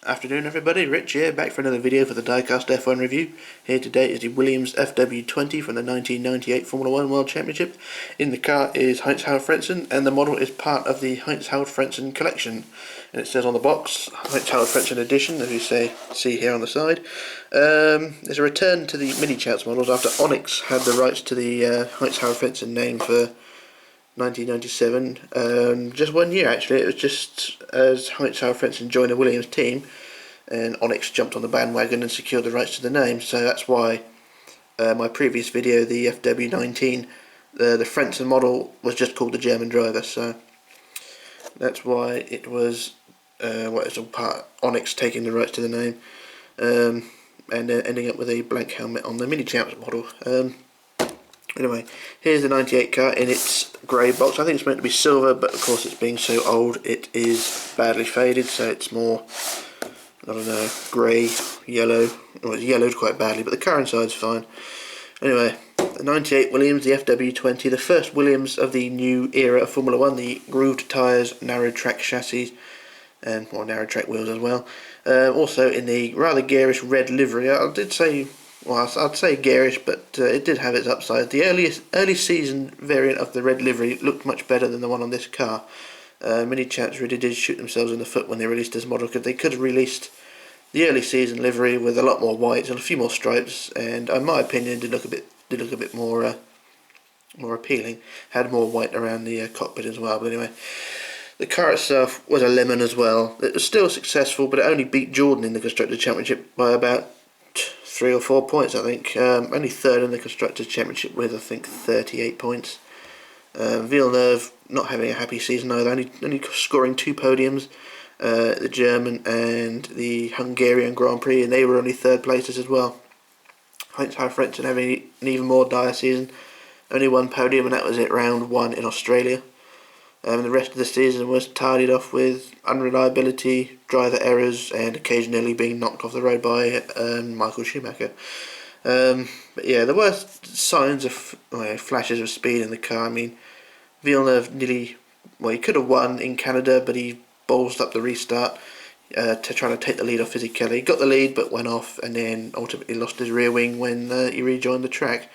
Afternoon everybody, Rich here, back for another video for the Diecast F1 review. Here today is the Williams FW20 from the 1998 Formula 1 World Championship. In the car is Heinz Frentzen, and the model is part of the Heinz Frentzen collection. And it says on the box, Heinz Frentzen edition, as you see here on the side. There's a return to the Minichamps models after Onyx had the rights to the Heinz Frentzen name for 1997, just 1 year actually. It was just as Heinz Frentzen joined the Williams team and Onyx jumped on the bandwagon and secured the rights to the name, so that's why my previous video, the FW19, the Frentzen model was just called the German driver, so that's why it was it's all part Onyx taking the rights to the name, and ending up with a blank helmet on the Minichamps model. Anyway, here's the 98 car in its grey box. I think it's meant to be silver, but of course it's being so old it is badly faded, so it's more, I don't know, grey, yellow. Well, it's yellowed quite badly, but the car inside's fine. Anyway, the 98 Williams, the FW20, the first Williams of the new era of Formula 1, the grooved tyres, narrow track chassis, and more narrow track wheels as well. Also in the rather garish red livery. I'd say garish, but it did have its upside. The early season variant of the red livery looked much better than the one on this car. Minichamps really did shoot themselves in the foot when they released this model, because they could have released the early season livery with a lot more whites and a few more stripes, and in my opinion did look a bit more appealing. Had more white around the cockpit as well. But anyway, the car itself was a lemon as well. It was still successful, but it only beat Jordan in the Constructors' Championship by about 3 or 4 points, I think. Only third in the Constructors' Championship with, I think, 38 points. Villeneuve not having a happy season either, only scoring 2 podiums, the German and the Hungarian Grand Prix, and they were only third places as well. Heinz Frentzen having an even more dire season, only 1 podium, and that was at round 1 in Australia. The rest of the season was tidied off with unreliability, driver errors, and occasionally being knocked off the road by Michael Schumacher. But yeah, there were signs of flashes of speed in the car. I mean, Villeneuve he could have won in Canada, but he ballsed up the restart to try to take the lead off Fisichella. He got the lead, but went off, and then ultimately lost his rear wing when he rejoined the track.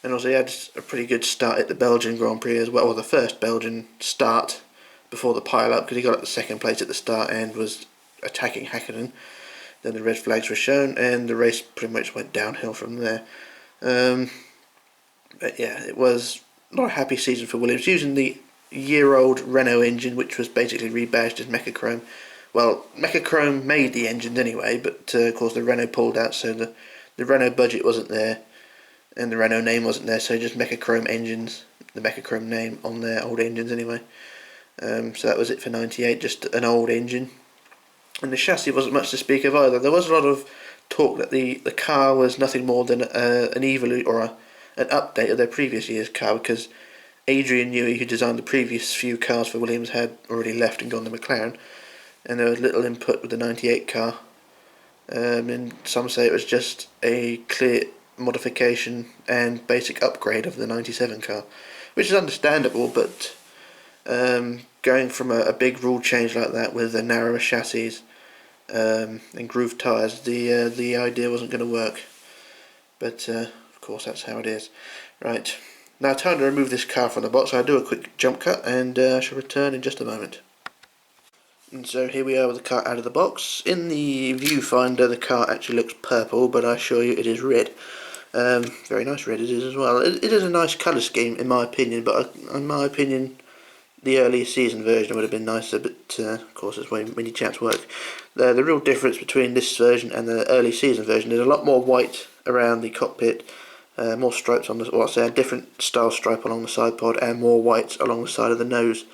And also he had a pretty good start at the Belgian Grand Prix as well, or the first Belgian start before the pile-up, because he got up to 2nd place at the start and was attacking Hakkinen. Then the red flags were shown and the race pretty much went downhill from there. But yeah, it was not a happy season for Williams, using the year-old Renault engine, which was basically rebadged as Mechachrome. Well, Mechachrome made the engines anyway, but of course the Renault pulled out, so the Renault budget wasn't there, and the Renault name wasn't there, so just Mechachrome engines, the Mechachrome name on their old engines anyway. So that was it for 98, just an old engine. And the chassis wasn't much to speak of either. There was a lot of talk that the car was nothing more than an evolute or an update of their previous year's car, because Adrian Newey, who designed the previous few cars for Williams, had already left and gone to McLaren, and there was little input with the 98 car. And some say it was just a clear modification and basic upgrade of the 97 car, which is understandable, but going from a big rule change like that with a narrower chassis and grooved tyres, the idea wasn't going to work. But of course that's how it is. Right, now time to remove this car from the box. I'll do a quick jump cut and I shall return in just a moment. And so here we are with the car out of the box. In the viewfinder the car actually looks purple, but I assure you it is red. Very nice red it is as well. It is a nice colour scheme in my opinion, but in my opinion the early season version would have been nicer, but of course that's the way Minichamps work. The real difference between this version and the early season version is a lot more white around the cockpit, more stripes on a different style stripe along the side pod, and more whites along the side of the nose.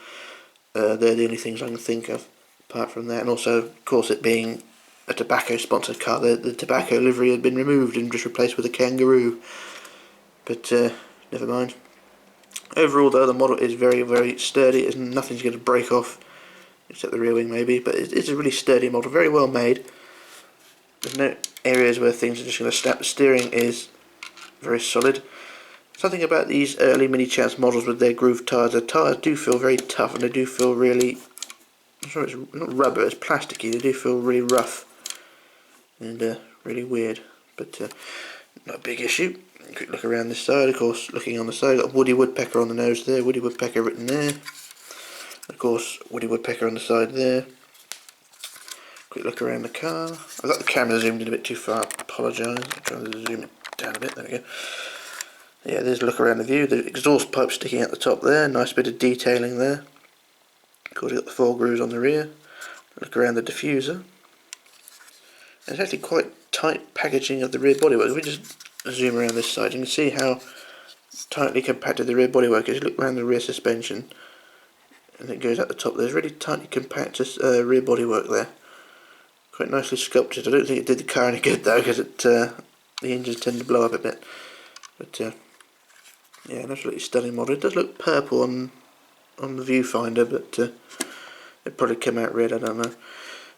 They're the only things I can think of apart from that. And also, of course, it being a tobacco sponsored car, the tobacco livery had been removed and just replaced with a kangaroo, but never mind. Overall though, the model is very, very sturdy. Nothing's going to break off except the rear wing maybe, but it's a really sturdy model, very well made. There's no areas where things are just going to snap. The steering is very solid. Something about these early Minichamps models with their grooved tyres, the tyres do feel very tough, and they do feel really I'm sorry, it's not rubber, it's plasticky. They do feel really rough and really weird, but not a big issue. Quick look around this side, of course, looking on the side, got a Woody Woodpecker on the nose there, Woody Woodpecker written there. Of course, Woody Woodpecker on the side there. Quick look around the car. I've got the camera zoomed in a bit too far, I apologise. I'm trying to zoom it down a bit, there we go. Yeah, there's a look around the view, the exhaust pipe sticking out the top there, nice bit of detailing there. Of course, you've got the 4 grooves on the rear. Look around the diffuser. It's actually quite tight packaging of the rear bodywork. If we just zoom around this side, you can see how tightly compacted the rear bodywork is. Look around the rear suspension, and it goes at the top. There's really tightly compacted rear bodywork there. Quite nicely sculpted. I don't think it did the car any good though, because the engines tend to blow up a bit. But yeah, an absolutely stunning model. It does look purple on the viewfinder, but it probably came out red. I don't know.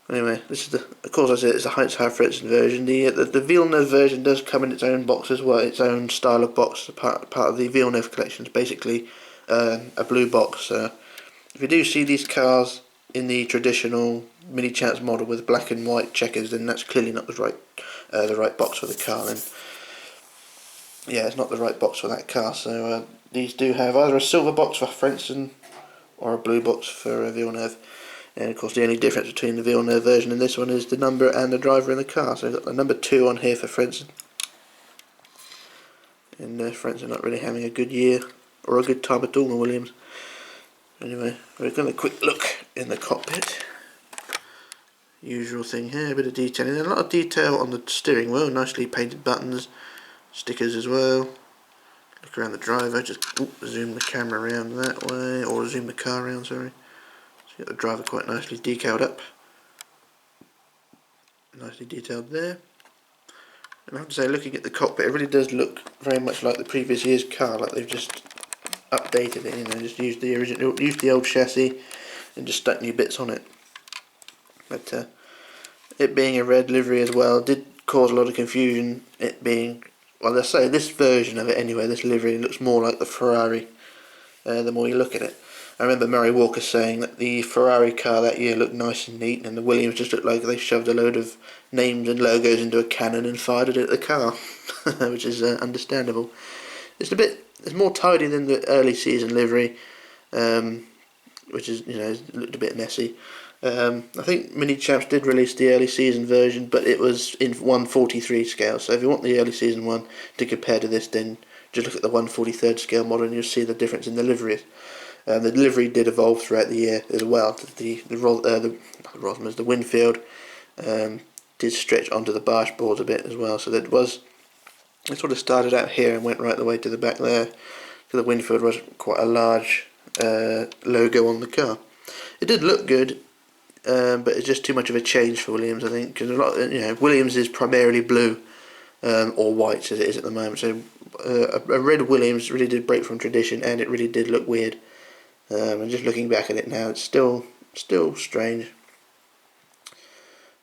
Anyway, this is of course I said it's a Heinz Frentzen version. The Villeneuve version does come in its own box as well, its own style of box. Part of the Villeneuve collection is basically a blue box. If you do see these cars in the traditional Minichamps model with black and white checkers, then that's clearly not the right box for the car. Then yeah, it's not the right box for that car. So these do have either a silver box for Frentzen or a blue box for Villeneuve. And of course the only difference between the Villeneuve version and this one is the number and the driver in the car. So we've got the number 2 on here for Frentzen. And Frentzen not really having a good year or a good time at all in Williams. Anyway, we're going to quick look in the cockpit. Usual thing here, a bit of detailing. A lot of detail on the steering wheel, nicely painted buttons, stickers as well. Look around the driver, just zoom the camera around that way, or zoom the car around, sorry. So you got the driver quite nicely decaled up. Nicely detailed there. And I have to say, looking at the cockpit, it really does look very much like the previous year's car, like they've just updated it, you know, just used the old chassis and just stuck new bits on it. But it being a red livery as well did cause a lot of confusion. It being, well, let's say this version of it anyway, this livery looks more like the Ferrari the more you look at it. I remember Murray Walker saying that the Ferrari car that year looked nice and neat, and the Williams just looked like they shoved a load of names and logos into a cannon and fired it at the car, which is understandable. It's more tidy than the early season livery, which is, you know, looked a bit messy. I think Minichamps did release the early season version, but it was in 1/43 scale. So if you want the early season one to compare to this, then just look at the 1/43 scale model, and you'll see the difference in the liveries. The livery did evolve throughout the year as well. The windshield did stretch onto the dashboard a bit as well. So it sort of started out here and went right the way to the back there. So the windshield was quite a large logo on the car. It did look good, but it's just too much of a change for Williams, I think, because Williams is primarily blue or white as it is at the moment. So a red Williams really did break from tradition, and it really did look weird. And just looking back at it now, it's still strange.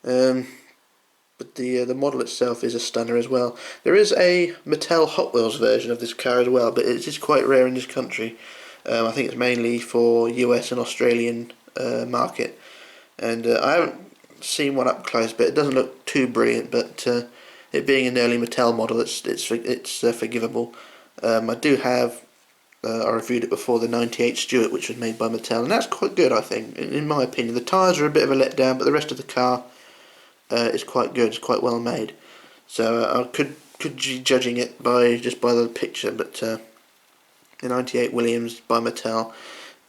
But the model itself is a stunner as well. There is a Mattel Hot Wheels version of this car as well, but it's just quite rare in this country. I think it's mainly for US and Australian market, and I haven't seen one up close, but it doesn't look too brilliant. But it being an early Mattel model, it's forgivable. I do have. I reviewed it before, the 98 Stuart, which was made by Mattel, and that's quite good, I think, in my opinion. The tyres are a bit of a letdown, but the rest of the car is quite good, it's quite well made. So I could be judging it just by the picture, but the 98 Williams by Mattel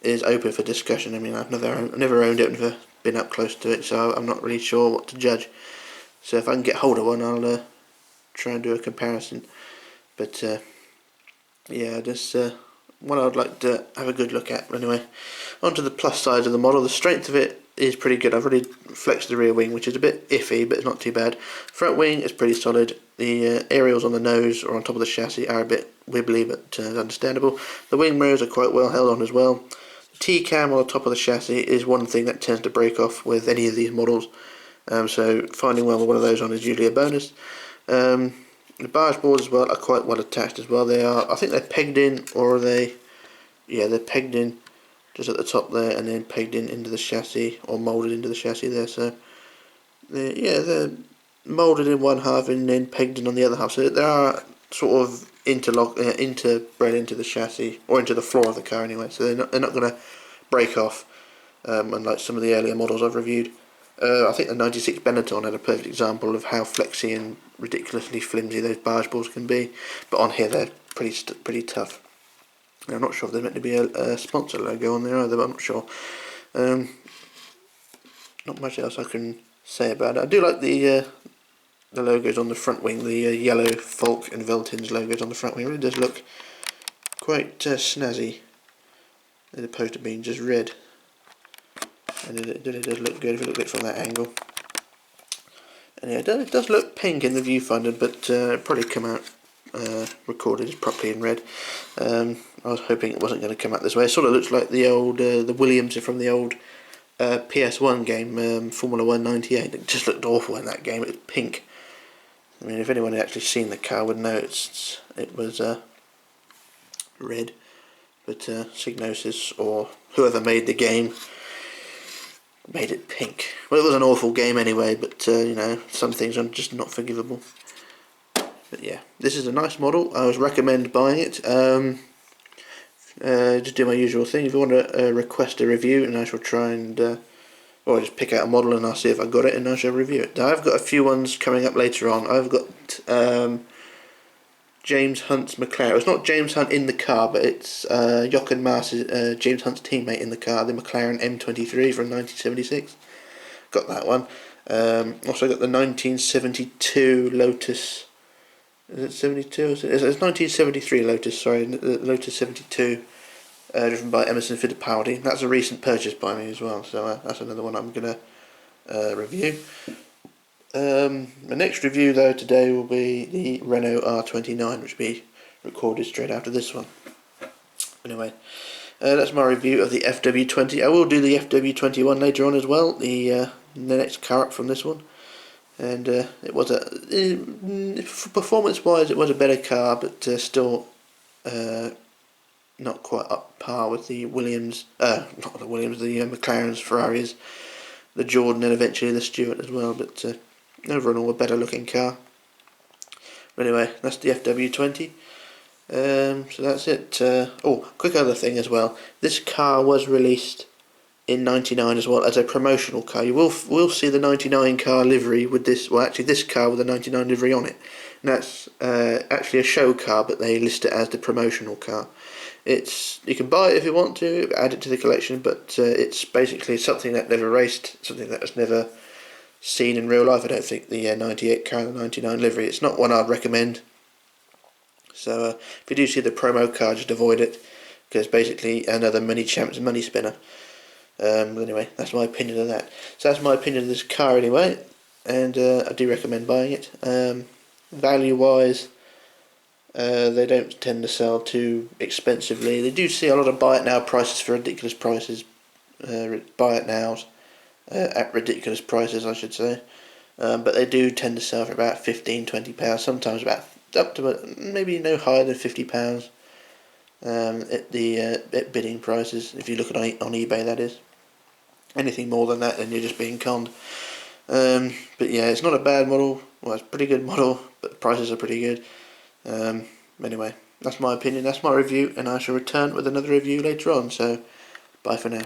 is open for discussion. I mean, I've never owned it, never been up close to it, so I'm not really sure what to judge. So if I can get hold of one, I'll try and do a comparison. But yeah, just one I'd like to have a good look at. Anyway, onto the plus side of the model. The strength of it is pretty good. I've already flexed the rear wing, which is a bit iffy, but it's not too bad. Front wing is pretty solid. The aerials on the nose or on top of the chassis are a bit wibbly, but understandable. The wing mirrors are quite well held on as well. The T-cam on the top of the chassis is one thing that tends to break off with any of these models, so finding one with those on is usually a bonus. The barge boards as well are quite well attached as well. They are, I think they're pegged in, or they're pegged in just at the top there, and then pegged into the chassis, or moulded into the chassis there. So they're moulded in one half and then pegged in on the other half. So they are sort of interbred into the chassis, or into the floor of the car anyway. So they're not going to break off, unlike some of the earlier models I've reviewed. I think the 96 Benetton had a perfect example of how flexy and ridiculously flimsy those barge balls can be, but on here they're pretty tough. I'm not sure if there's meant to be a sponsor logo on there either, but I'm not sure. Not much else I can say about it. I do like the logos on the front wing, the yellow Falk and Veltins logos on the front wing. It really does look quite snazzy, as opposed to being just red. And it really does look good if you look at it from that angle. And yeah, it does look pink in the viewfinder, but it'll probably come out recorded properly in red. I was hoping it wasn't going to come out this way. It sort of looks like the old the Williams from the old PS1 game, Formula 1 98. It just looked awful in that game. It was pink. I mean, if anyone had actually seen the car would know it was red. But Psygnosis, or whoever made the game, made it pink. Well, it was an awful game anyway, but you know, some things are just not forgivable. But yeah, this is a nice model. I would recommend buying it. Just do my usual thing. If you want to request a review, and I shall try and or just pick out a model and I'll see if I got it and I shall review it. Now, I've got a few ones coming up later on. I've got James Hunt's McLaren. It's not James Hunt in the car, but it's Jochen Maas's, James Hunt's teammate in the car, the McLaren M23 from 1976. Got that one. Also got the 1972 Lotus. Is it 72? It's 1973 Lotus, sorry, Lotus 72, driven by Emerson Fittipaldi. That's a recent purchase by me as well, so that's another one I'm going to review. The next review though today will be the Renault R29, which will be recorded straight after this one. Anyway, that's my review of the FW20. I will do the FW21 later on as well, the next car up from this one. And it was performance-wise, it was a better car, but still not quite up par with the Williams, not the Williams, the McLarens, Ferraris, the Jordan, and eventually the Stewart as well. But overall, a better looking car. But anyway, that's the FW20. So that's it. Oh, quick other thing as well. This car was released in '99 as well as a promotional car. You will see the '99 car livery with this. Well, actually, this car with the '99 livery on it. And that's actually a show car, but they list it as the promotional car. You can buy it if you want to, add it to the collection, but it's basically something that never raced, something that was never seen in real life. I don't think the '98 car, the '99 livery. It's not one I'd recommend. So if you do see the promo car, just avoid it, because basically another Minichamps money spinner. But anyway, that's my opinion of that. So that's my opinion of this car anyway, and I do recommend buying it. Value wise, they don't tend to sell too expensively. They do see a lot of buy it now prices for ridiculous prices, buy it nows at ridiculous prices, I should say. But they do tend to sell for about £15–20, sometimes about up to maybe no higher than £50 at bidding prices. If you look at on eBay, that is. Anything more than that, then you're just being conned. But yeah, it's not a bad model. Well, it's a pretty good model, but the prices are pretty good. Anyway, that's my opinion, that's my review, and I shall return with another review later on. So, bye for now.